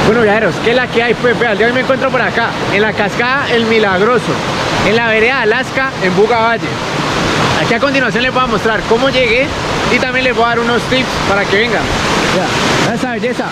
Bueno, viajeros, ¿qué es la que hay? Pues vean, yo hoy me encuentro por acá, en la cascada El Milagroso, en la vereda Alaska, en Buga Valle. Aquí a continuación les voy a mostrar cómo llegué y también les voy a dar unos tips para que vengan. Vean, esa belleza.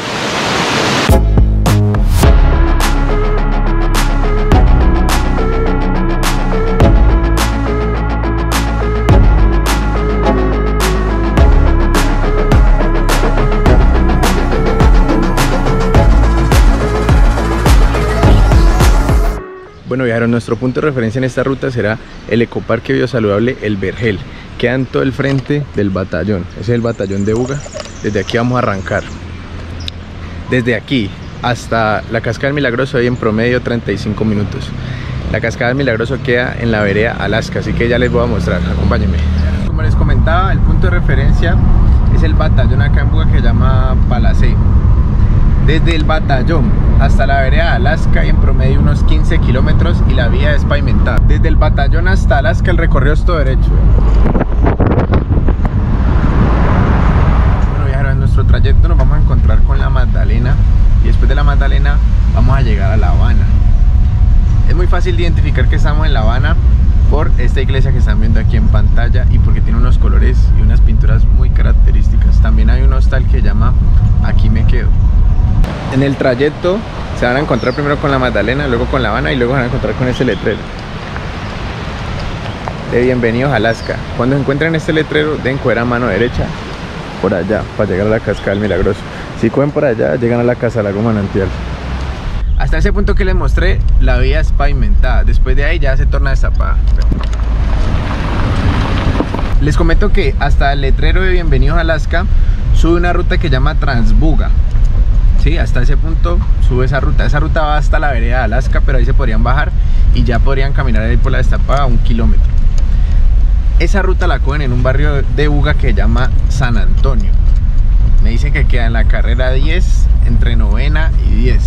Bueno, viajeros, nuestro punto de referencia en esta ruta será el Ecoparque Biosaludable El Vergel. Queda en todo el frente del batallón. Ese es el batallón de Buga. Desde aquí vamos a arrancar. Desde aquí hasta la Cascada del Milagroso hay en promedio 35 minutos. La Cascada del Milagroso queda en la vereda Alaska, así que ya les voy a mostrar. Acompáñenme. Como les comentaba, el punto de referencia es el batallón acá en Buga que se llama Palacé. Desde el batallón hasta la vereda Alaska hay en promedio unos 15 kilómetros y la vía es pavimentada. Desde el batallón hasta Alaska el recorrido es todo derecho. Bueno, viajeros, en nuestro trayecto nos vamos a encontrar con la Magdalena y después de la Magdalena vamos a llegar a La Habana. Es muy fácil de identificar que estamos en La Habana por esta iglesia que están viendo aquí en pantalla y porque tiene unos colores y unas pinturas muy características. También hay un hostal que se llama Aquí Me Quedo. En el trayecto se van a encontrar primero con la Magdalena, luego con La Habana y luego van a encontrar con este letrero de Bienvenidos a Alaska. Cuando encuentren este letrero deben coger a mano derecha por allá para llegar a la Cascada del Milagroso. Si cogen por allá llegan a la Casa Lago Manantial. Hasta ese punto que les mostré la vía es pavimentada, después de ahí ya se torna destapada. Les comento que hasta el letrero de Bienvenidos a Alaska sube una ruta que se llama Transbuga. Sí, hasta ese punto sube esa ruta va hasta la vereda de Alaska, pero ahí se podrían bajar y ya podrían caminar ahí por la destapada 1 kilómetro. Esa ruta la cogen en un barrio de Buga que se llama San Antonio. Me dicen que queda en la carrera 10, entre 9ª y 10.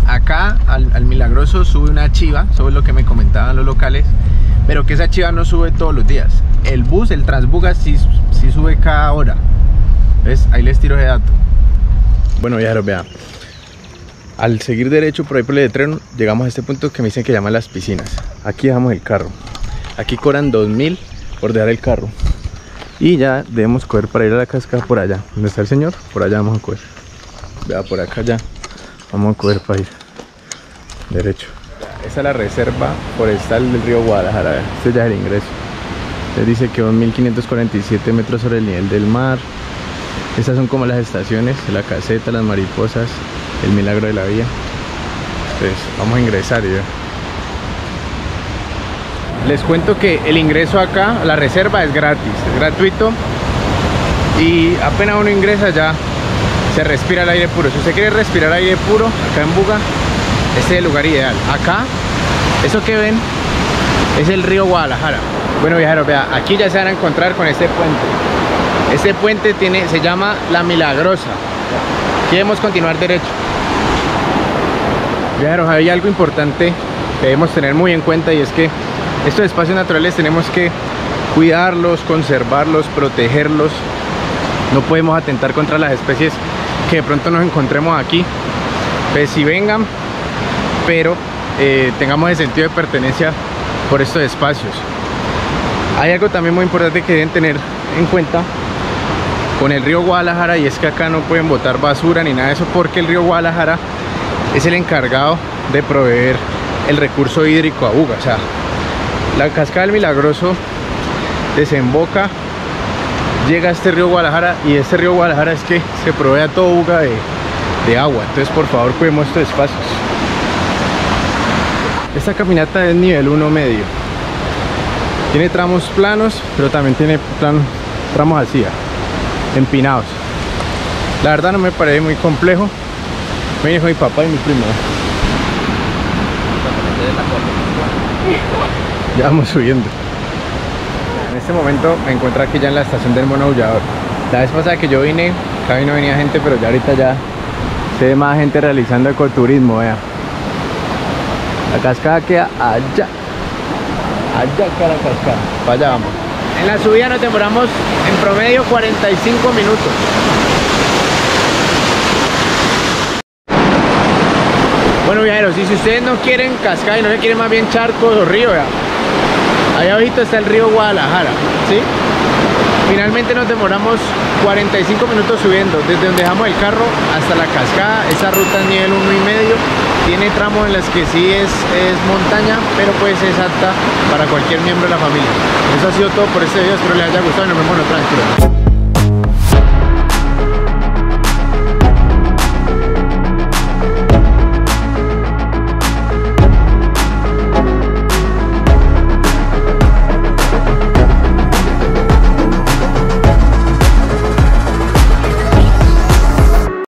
Acá al Milagroso sube una chiva, eso es lo que me comentaban los locales, pero que esa chiva no sube todos los días. El bus, el Transbuga, sí sube cada hora. ¿Ves? Ahí les tiro ese dato. Bueno, viajeros, vean, al seguir derecho por ahí por el letrero llegamos a este punto que me dicen que llaman Las Piscinas. Aquí dejamos el carro, aquí cobran 2000 por dejar el carro y ya debemos coger para ir a la cascada por allá, donde está el señor, por allá vamos a coger. Vea, por acá ya vamos a coger para ir derecho. Esa es la reserva forestal del río Guadalajara, vea. Este ya es el ingreso. Les dice que 2547 metros sobre el nivel del mar. Estas son como las estaciones, la caseta, las mariposas, el milagro de la vía. Entonces vamos a ingresar y ver. Les cuento que el ingreso acá a la reserva es gratis, es gratuito. Y apenas uno ingresa ya se respira el aire puro. Si usted quiere respirar aire puro acá en Buga, este es el lugar ideal. Acá, eso que ven es el río Guadalajara. Bueno, viajeros, vea, aquí ya se van a encontrar con este puente. Este puente se llama La Milagrosa. Aquí debemos continuar derecho. Viajeros, hay algo importante que debemos tener muy en cuenta y es que estos espacios naturales tenemos que cuidarlos, conservarlos, protegerlos. No podemos atentar contra las especies que de pronto nos encontremos aquí. Pues si vengan, pero tengamos el sentido de pertenencia por estos espacios. Hay algo también muy importante que deben tener en cuenta con el río Guadalajara y es que acá no pueden botar basura ni nada de eso porque el río Guadalajara es el encargado de proveer el recurso hídrico a Buga. O sea, la Cascada del Milagroso desemboca, llega a este río Guadalajara y este río Guadalajara es que se provee a todo Buga de agua. Entonces por favor cuidemos estos espacios. Esta caminata es nivel 1 medio. Tiene tramos planos, pero también tiene tramos así, empinados. La verdad no me parece muy complejo. Me vine con mi papá y mi primo. Ya vamos subiendo. En este momento me encuentro aquí ya en la estación del Mono Aullador. La vez pasada que yo vine, acá no venía gente, pero ya ahorita ya se ve más gente realizando ecoturismo, vea. La cascada queda allá. Allá queda la cascada. Para allá vamos. En la subida nos demoramos en promedio 45 minutos. Bueno, viajeros, y si ustedes no quieren cascada y no se quieren más bien charcos o río, vea, ahí abajito está el río Guadalajara, ¿sí? Finalmente nos demoramos 45 minutos subiendo desde donde dejamos el carro hasta la cascada. Esa ruta es nivel 1,5, tiene tramos en las que sí es montaña, pero pues es apta para cualquier miembro de la familia. Eso ha sido todo por este video, espero les haya gustado y nos vemos en otra aventura.